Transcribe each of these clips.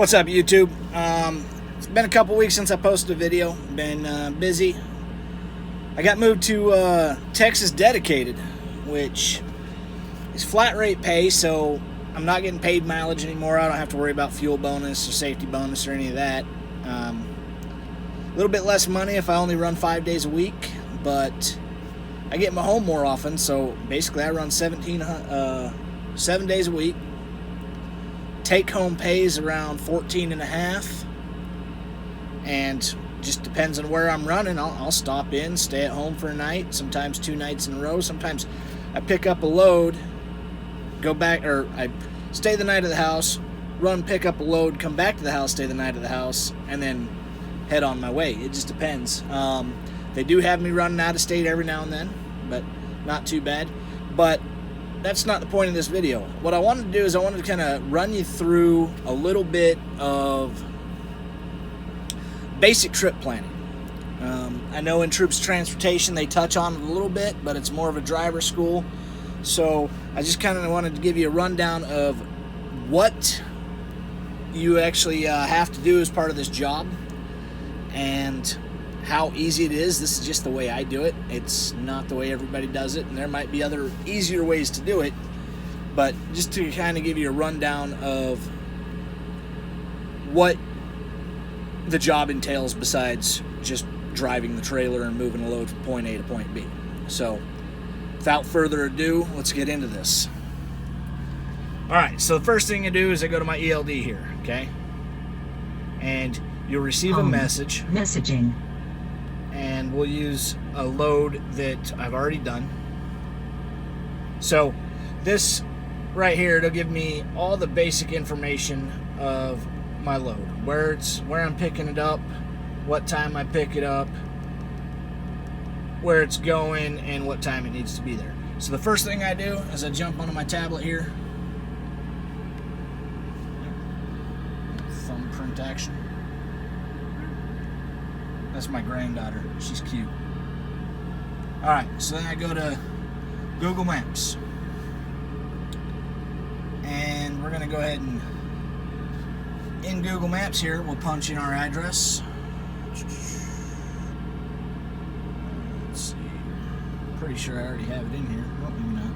What's up, YouTube? It's been a couple weeks since I posted a video. Been busy. I got moved to Texas Dedicated, which is flat rate pay, so I'm not getting paid mileage anymore. I don't have to worry about fuel bonus or safety bonus or any of that. A little bit less money if I only run 5 days a week, but I get my home more often, so basically I run 7 days a week. Take home pays around 14 and a half, and just depends on where I'm running. I'll stop in, stay at home for a night, sometimes 2 nights in a row. Sometimes I pick up a load, go back, or I stay the night at the house, run, pick up a load, come back to the house, stay the night at the house, and then head on my way. It just depends. They do have me running out of state every now and then, but not too bad. But that's not the point of this video. What I wanted to do is I wanted to kind of run you through a little bit of basic trip planning. I know in Troops Transportation they touch on it a little bit, but it's more of a driver school. So I just kind of wanted to give you a rundown of what you actually have to do as part of this job and how easy it is. This is just the way I do it. It's not the way everybody does it, and there might be other easier ways to do it, but just to kind of give you a rundown of what the job entails besides just driving the trailer and moving a load from point A to point B. So without further ado, let's get into this. Alright, so the first thing you do is I go to my ELD here, okay? And you'll receive a message. Messaging. And we'll use a load that I've already done. So this right here, it'll give me all the basic information of my load, where I'm picking it up, what time I pick it up, where it's going, and what time it needs to be there. So the first thing I do is I jump onto my tablet here. Thumbprint action. That's my granddaughter. She's cute. Alright, so then I go to Google Maps. And we're going to go ahead and, in Google Maps here, we'll punch in our address. Let's see. Pretty sure I already have it in here. Oh, maybe not.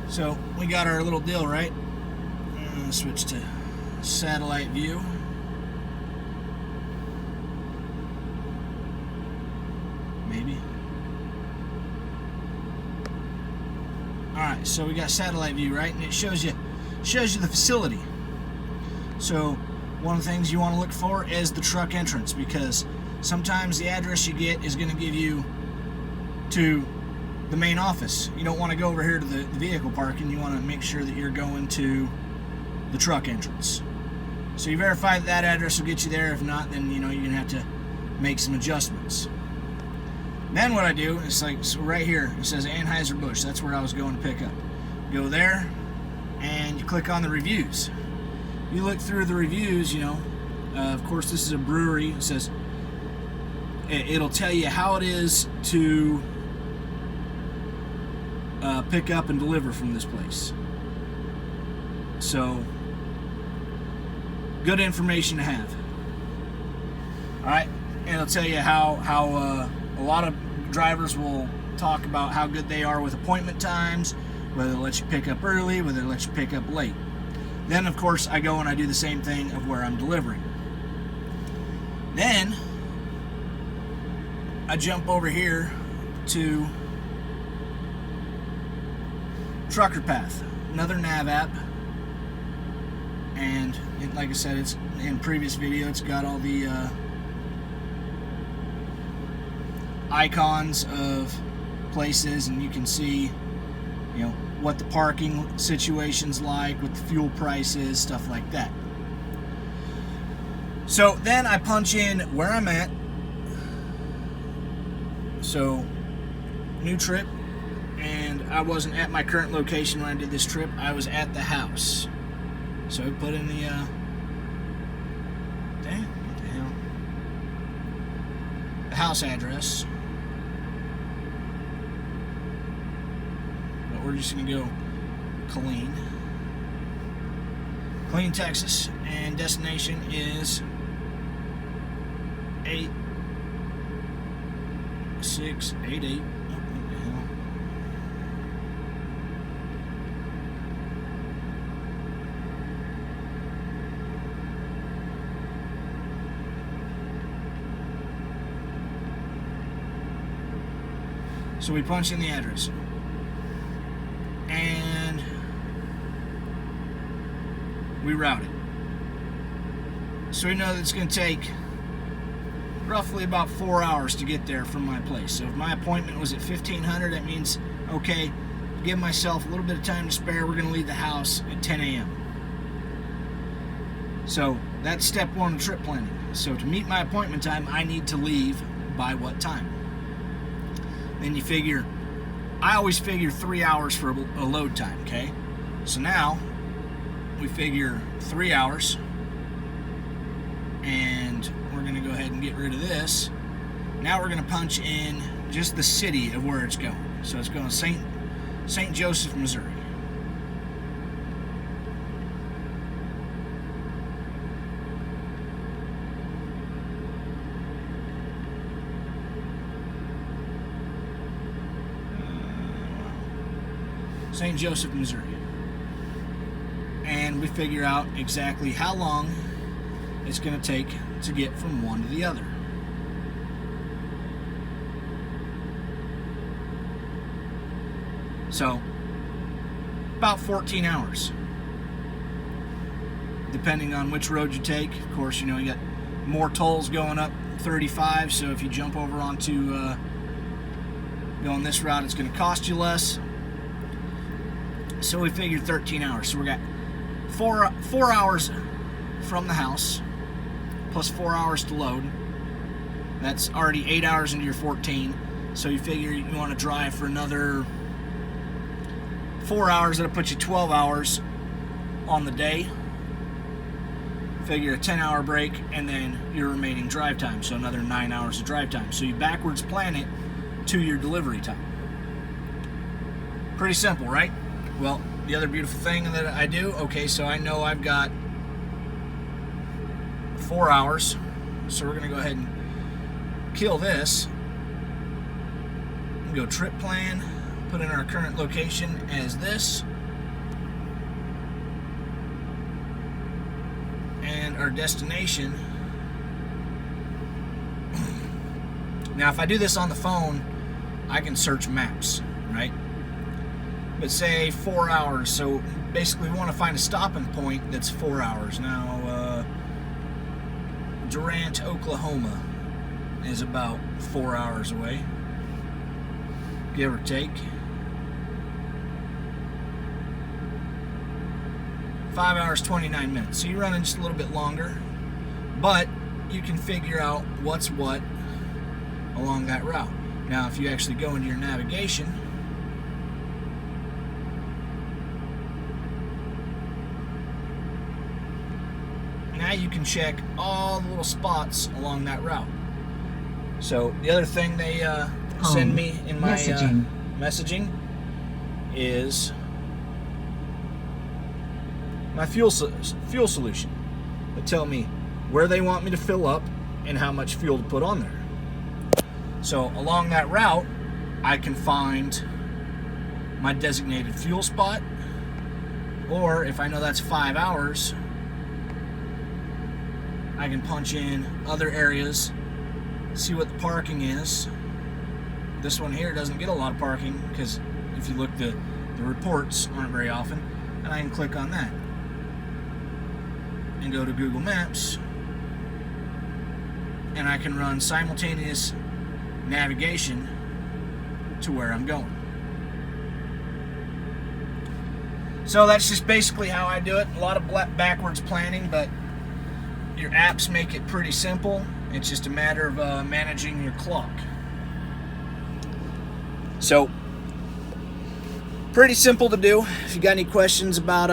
So we got our little deal, right? Switch to satellite view. Maybe. Alright, so we got satellite view, right? And it shows you the facility. So one of the things you want to look for is the truck entrance, because sometimes the address you get is going to give you to the main office. You don't want to go over here to the vehicle parking. You want to make sure that you're going to the truck entrance. So you verify that address will get you there. If not, then you're gonna have to make some adjustments. Then what I do is, like, so right here it says Anheuser-Busch. That's where I was going to pick up. Go there and you click on the reviews. You look through the reviews. Of course this is a brewery. It says it'll tell you how it is to pick up and deliver from this place. So good information to have. Alright, and it'll tell you how a lot of drivers will talk about how good they are with appointment times, whether they let you pick up early, whether they let you pick up late. Then of course I go and I do the same thing of where I'm delivering. Then I jump over here to Trucker Path, another nav app, and like I said, it's in previous video, it's got all the icons of places, and you can see what the parking situation's like, what the fuel price is, stuff like that. So then I punch in where I'm at. So new trip, and I wasn't at my current location when I did this trip. I was at the house. So I put in the dang, what the hell? the house address. But we're just going to go Killeen, Texas, and destination is 8688. What the hell? So we punch in the address, and we route it. So we know that it's going to take roughly about 4 hours to get there from my place. So if my appointment was at 1500, that means, okay, give myself a little bit of time to spare. We're going to leave the house at 10 a.m. So that's step one of trip planning. So to meet my appointment time, I need to leave by what time? Then you figure, I always figure 3 hours for a load time, okay? So now we figure 3 hours, and we're going to go ahead and get rid of this. Now we're going to punch in just the city of where it's going. So it's going to St. Joseph, Missouri. St. Joseph, Missouri. And we figure out exactly how long it's going to take to get from one to the other. So, about 14 hours. Depending on which road you take. Of course, you know, you got more tolls going up 35, so if you jump over onto going this route, it's going to cost you less. So we figured 13 hours. So we got four hours from the house, plus 4 hours to load. That's already 8 hours into your 14. So you figure you want to drive for another 4 hours. That'll put you 12 hours on the day. Figure a 10-hour break, and then your remaining drive time. So another 9 hours of drive time. So you backwards plan it to your delivery time. Pretty simple, right? Well, the other beautiful thing that I do, okay, so I know I've got 4 hours, so we're going to go ahead and kill this. Go trip plan, put in our current location as this, and our destination. Now, if I do this on the phone, I can search maps, right? But say 4 hours, so basically we want to find a stopping point that's 4 hours. Now, Durant, Oklahoma is about 4 hours away, give or take. 5 hours, 29 minutes. So you're running just a little bit longer, but you can figure out what's what along that route. Now, if you actually go into your navigation, now you can check all the little spots along that route. So the other thing they send me in my messaging is my fuel solution. They tell me where they want me to fill up and how much fuel to put on there. So along that route, I can find my designated fuel spot, or if I know that's 5 hours, I can punch in other areas, see what the parking is. This one here doesn't get a lot of parking because if you look, the reports aren't very often, and I can click on that and go to Google Maps, and I can run simultaneous navigation to where I'm going. So that's just basically how I do it. A lot of backwards planning, but your apps make it pretty simple. It's just a matter of managing your clock. So, pretty simple to do. If you got any questions about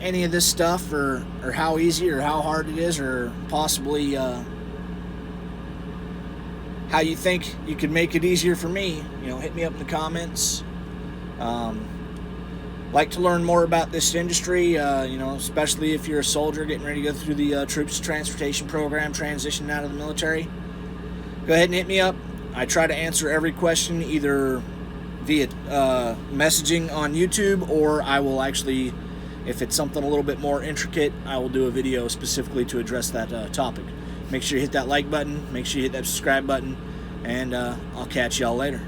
any of this stuff, or how easy or how hard it is, or possibly how you think you could make it easier for me, hit me up in the comments. Like to learn more about this industry, especially if you're a soldier getting ready to go through the Troops Transportation Program, transitioning out of the military. Go ahead and hit me up. I try to answer every question either via messaging on YouTube, or I will actually, if it's something a little bit more intricate, I will do a video specifically to address that topic. Make sure you hit that like button, make sure you hit that subscribe button, and I'll catch y'all later.